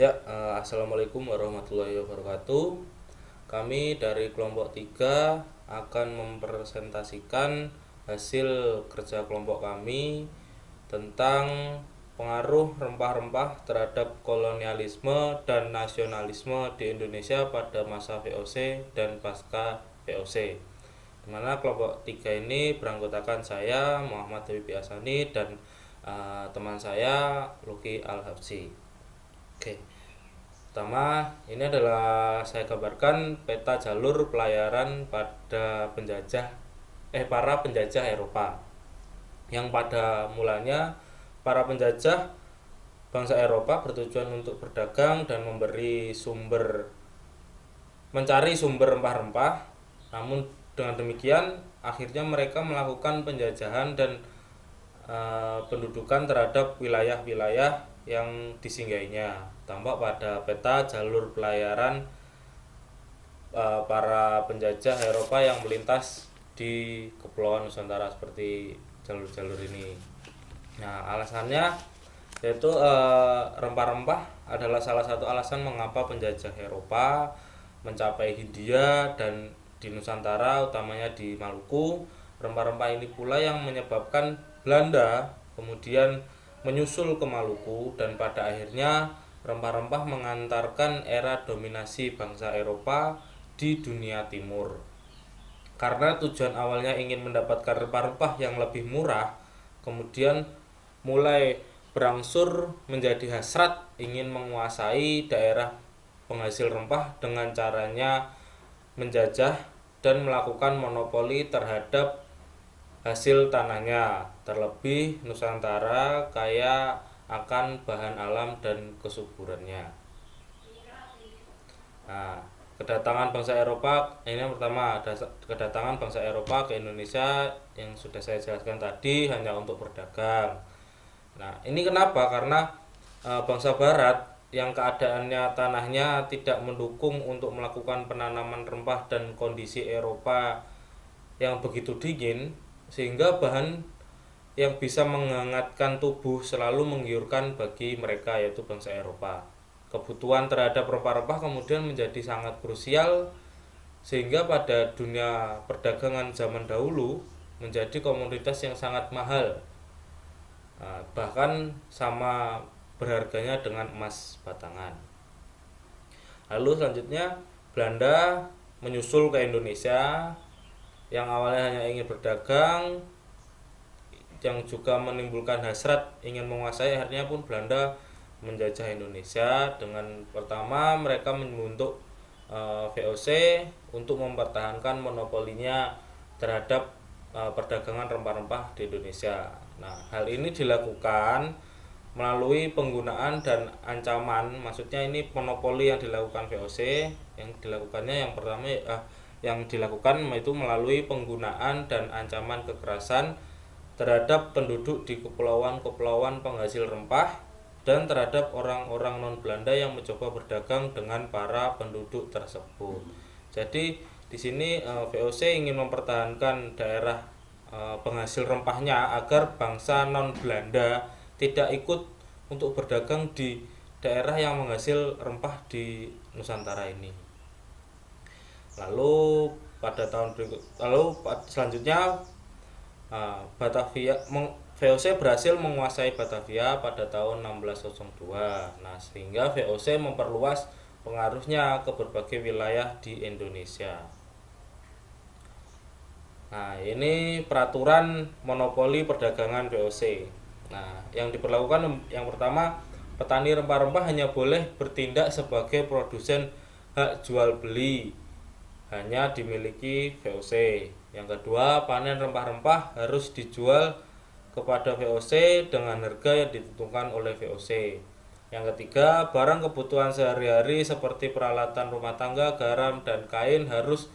Assalamualaikum warahmatullahi wabarakatuh. Kami dari kelompok 3 akan mempresentasikan hasil kerja kelompok kami tentang pengaruh rempah-rempah terhadap kolonialisme dan nasionalisme di Indonesia pada masa VOC dan pasca VOC. Di mana kelompok 3 ini beranggotakan saya, Muhammad Habibie Asani, dan teman saya, Luki Al-Habsyi. Oke. Pertama, ini adalah saya gambarkan peta jalur pelayaran para penjajah Eropa. Yang pada mulanya para penjajah bangsa Eropa bertujuan untuk berdagang dan mencari sumber rempah-rempah. Namun dengan demikian akhirnya mereka melakukan penjajahan dan pendudukan terhadap wilayah-wilayah yang disinggahinya. Tampak pada peta jalur pelayaran para penjajah Eropa yang melintas di Kepulauan Nusantara seperti jalur-jalur ini. Nah, alasannya yaitu rempah-rempah adalah salah satu alasan mengapa penjajah Eropa mencapai Hindia dan di Nusantara, utamanya di Maluku. Rempah-rempah ini pula yang menyebabkan Belanda kemudian menyusul ke Maluku, dan pada akhirnya rempah-rempah mengantarkan era dominasi bangsa Eropa di dunia timur. Karena tujuan awalnya ingin mendapatkan rempah-rempah yang lebih murah, kemudian mulai berangsur menjadi hasrat ingin menguasai daerah penghasil rempah dengan caranya menjajah dan melakukan monopoli terhadap hasil tanahnya. Terlebih Nusantara kaya akan bahan alam dan kesuburannya. Nah, kedatangan bangsa Eropa ini yang pertama, kedatangan bangsa Eropa ke Indonesia yang sudah saya jelaskan tadi hanya untuk berdagang. Nah, ini kenapa? Karena bangsa Barat yang keadaannya tanahnya tidak mendukung untuk melakukan penanaman rempah dan kondisi Eropa yang begitu dingin, sehingga bahan yang bisa menghangatkan tubuh selalu menggiurkan bagi mereka, yaitu bangsa Eropa. Kebutuhan terhadap rempah-rempah kemudian menjadi sangat krusial, sehingga pada dunia perdagangan zaman dahulu menjadi komoditas yang sangat mahal, bahkan sama berharganya dengan emas batangan. Lalu selanjutnya Belanda menyusul ke Indonesia yang awalnya hanya ingin berdagang, yang juga menimbulkan hasrat ingin menguasai. Akhirnya pun Belanda menjajah Indonesia. Dengan pertama mereka membentuk VOC untuk mempertahankan monopolinya terhadap perdagangan rempah-rempah di Indonesia. Nah, hal ini dilakukan melalui penggunaan dan ancaman. Maksudnya ini monopoli yang dilakukan VOC, yang dilakukannya yang dilakukan itu melalui penggunaan dan ancaman kekerasan terhadap penduduk di kepulauan-kepulauan penghasil rempah dan terhadap orang-orang non-Belanda yang mencoba berdagang dengan para penduduk tersebut. Jadi di sini VOC ingin mempertahankan daerah penghasil rempahnya agar bangsa non-Belanda tidak ikut untuk berdagang di daerah yang menghasil rempah di Nusantara ini. Lalu selanjutnya VOC berhasil menguasai Batavia pada tahun 1602. Nah, sehingga VOC memperluas pengaruhnya ke berbagai wilayah di Indonesia. Nah, ini peraturan monopoli perdagangan VOC. Nah, yang diperlakukan yang pertama, petani rempah-rempah hanya boleh bertindak sebagai produsen hak jual beli, hanya dimiliki VOC. Yang kedua, panen rempah-rempah harus dijual kepada VOC dengan harga yang ditentukan oleh VOC. Yang ketiga, barang kebutuhan sehari-hari seperti peralatan rumah tangga, garam, dan kain harus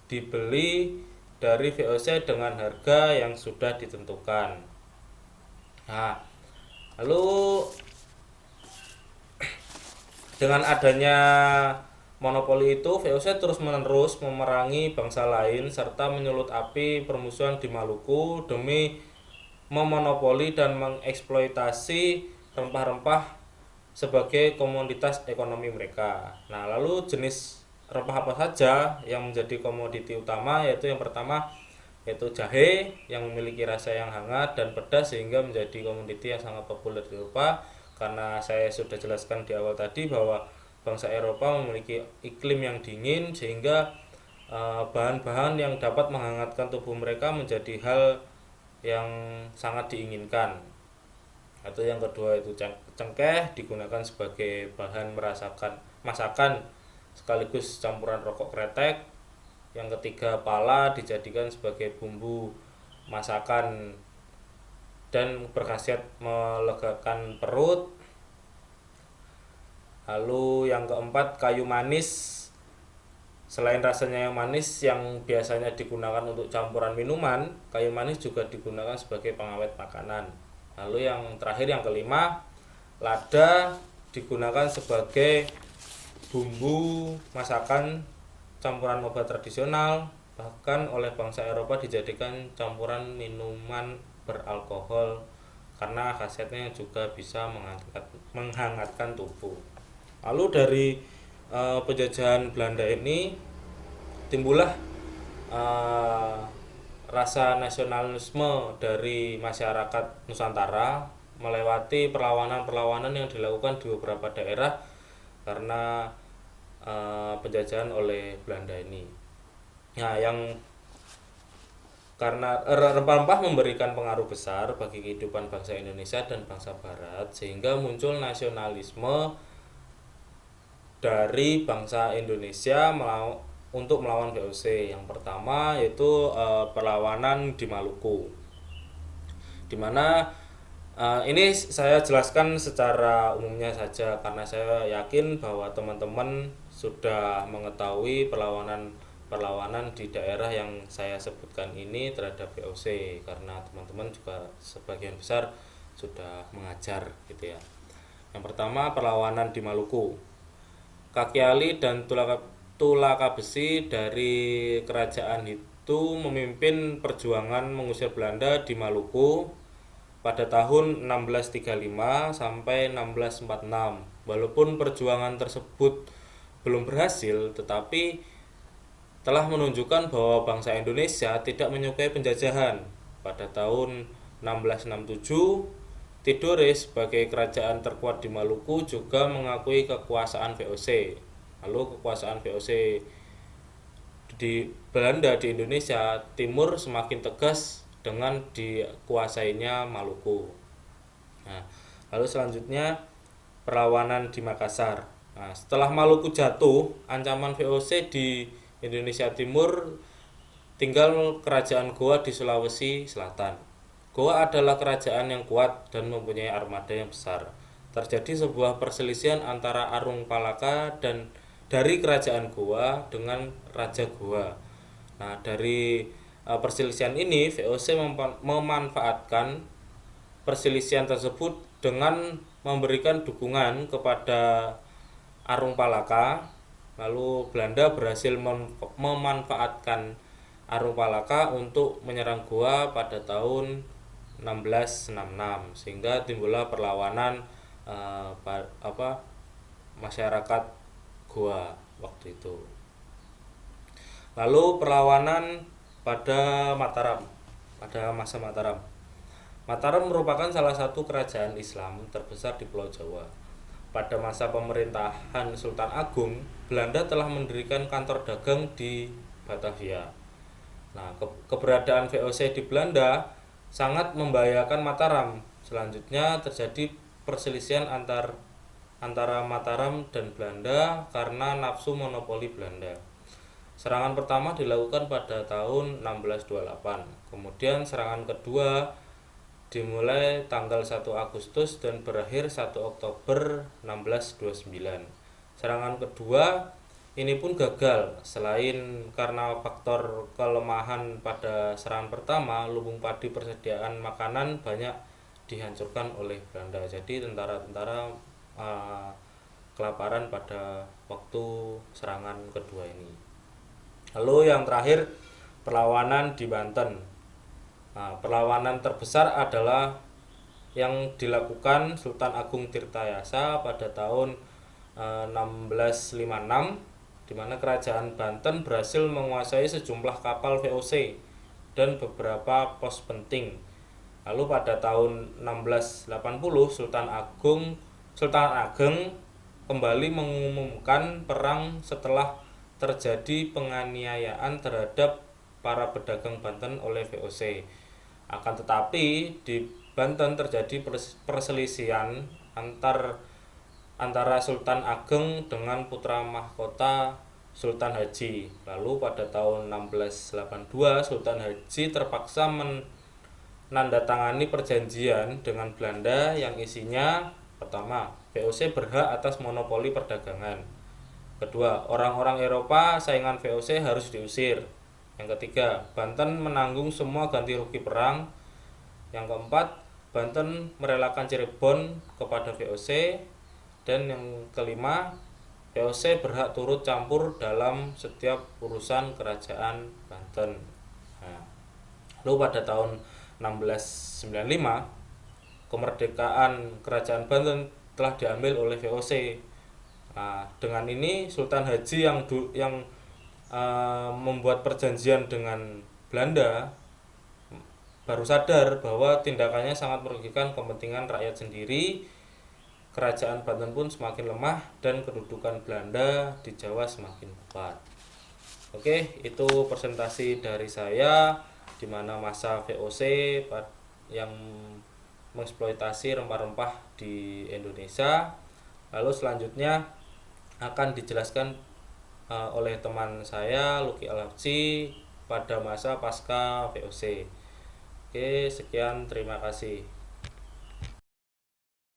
dibeli dari VOC dengan harga yang sudah ditentukan. Nah, lalu dengan adanya monopoli itu, VOC terus-menerus memerangi bangsa lain serta menyulut api permusuhan di Maluku demi memonopoli dan mengeksploitasi rempah-rempah sebagai komoditas ekonomi mereka. Nah, lalu jenis rempah apa saja yang menjadi komoditi utama, yaitu yang pertama yaitu jahe yang memiliki rasa yang hangat dan pedas sehingga menjadi komoditi yang sangat populer di Eropa. Karena saya sudah jelaskan di awal tadi bahwa bangsa Eropa memiliki iklim yang dingin sehingga bahan-bahan yang dapat menghangatkan tubuh mereka menjadi hal yang sangat diinginkan. Atau yang kedua itu cengkeh digunakan sebagai bahan masakan sekaligus campuran rokok kretek. Yang ketiga pala dijadikan sebagai bumbu masakan dan berkhasiat melegakan perut. Lalu yang keempat kayu manis. Selain rasanya yang manis yang biasanya digunakan untuk campuran minuman, kayu manis juga digunakan sebagai pengawet makanan. Lalu yang terakhir yang kelima, lada digunakan sebagai bumbu masakan campuran obat tradisional, bahkan oleh bangsa Eropa dijadikan campuran minuman beralkohol karena khasiatnya juga bisa menghangatkan tubuh. Lalu dari penjajahan Belanda ini timbullah rasa nasionalisme dari masyarakat Nusantara melewati perlawanan-perlawanan yang dilakukan di beberapa daerah karena penjajahan oleh Belanda ini. Nah, yang karena rempah-rempah memberikan pengaruh besar bagi kehidupan bangsa Indonesia dan bangsa Barat sehingga muncul nasionalisme dari bangsa Indonesia untuk melawan VOC. Yang pertama yaitu perlawanan di Maluku, dimana ini saya jelaskan secara umumnya saja karena saya yakin bahwa teman-teman sudah mengetahui perlawanan di daerah yang saya sebutkan ini terhadap VOC karena teman-teman juga sebagian besar sudah mengajar gitu ya. Yang pertama perlawanan di Maluku. Kaki Ali dan Tulaka Besi dari kerajaan itu memimpin perjuangan mengusir Belanda di Maluku pada tahun 1635 sampai 1646. Walaupun perjuangan tersebut belum berhasil, tetapi telah menunjukkan bahwa bangsa Indonesia tidak menyukai penjajahan. Pada tahun 1667, Tidore sebagai kerajaan terkuat di Maluku juga mengakui kekuasaan VOC. Lalu kekuasaan VOC di Belanda di Indonesia Timur semakin tegas dengan dikuasainya Maluku. Nah, lalu selanjutnya perlawanan di Makassar. Nah, setelah Maluku jatuh, ancaman VOC di Indonesia Timur tinggal kerajaan Goa di Sulawesi Selatan. Goa adalah kerajaan yang kuat dan mempunyai armada yang besar. Terjadi sebuah perselisihan antara Arung Palaka dan dari kerajaan Goa dengan Raja Goa. Nah, dari perselisihan ini VOC memanfaatkan perselisihan tersebut dengan memberikan dukungan kepada Arung Palaka. Lalu Belanda berhasil memanfaatkan Arung Palaka untuk menyerang Goa pada tahun 1666 sehingga timbullah perlawanan masyarakat Goa waktu itu. Lalu perlawanan pada Mataram, pada masa Mataram. Mataram merupakan salah satu kerajaan Islam terbesar di Pulau Jawa. Pada masa pemerintahan Sultan Agung, Belanda telah mendirikan kantor dagang di Batavia. Nah, keberadaan VOC di Belanda sangat membahayakan Mataram. Selanjutnya terjadi perselisihan antara Mataram dan Belanda karena nafsu monopoli Belanda. Serangan pertama dilakukan pada tahun 1628. Kemudian serangan kedua dimulai tanggal 1 Agustus dan berakhir 1 Oktober 1629. Serangan kedua ini pun gagal. Selain karena faktor kelemahan pada serangan pertama, lumbung padi persediaan makanan banyak dihancurkan oleh Belanda. Jadi tentara-tentara kelaparan pada waktu serangan kedua ini. Lalu yang terakhir perlawanan di Banten. Nah, perlawanan terbesar adalah yang dilakukan Sultan Agung Tirtayasa pada tahun 1656, di mana kerajaan Banten berhasil menguasai sejumlah kapal VOC dan beberapa pos penting. Lalu pada tahun 1680 Sultan Ageng kembali mengumumkan perang setelah terjadi penganiayaan terhadap para pedagang Banten oleh VOC. Akan tetapi di Banten terjadi perselisihan antara Sultan Ageng dengan putra mahkota Sultan Haji. Lalu pada tahun 1682 Sultan Haji terpaksa menandatangani perjanjian dengan Belanda yang isinya: pertama, VOC berhak atas monopoli perdagangan. Kedua, orang-orang Eropa saingan VOC harus diusir. Yang ketiga, Banten menanggung semua ganti rugi perang. Yang keempat, Banten merelakan Cirebon kepada VOC. Dan yang kelima, VOC berhak turut campur dalam setiap urusan kerajaan Banten. Nah, lalu pada tahun 1695 kemerdekaan kerajaan Banten telah diambil oleh VOC. Nah, dengan ini Sultan Haji yang membuat perjanjian dengan Belanda baru sadar bahwa tindakannya sangat merugikan kepentingan rakyat sendiri. Kerajaan Banten pun semakin lemah dan kedudukan Belanda di Jawa semakin kuat. Oke, itu presentasi dari saya di mana masa VOC yang mengeksploitasi rempah-rempah di Indonesia. Lalu selanjutnya akan dijelaskan oleh teman saya Luki Al-Habsyi pada masa pasca VOC. Oke, sekian, terima kasih.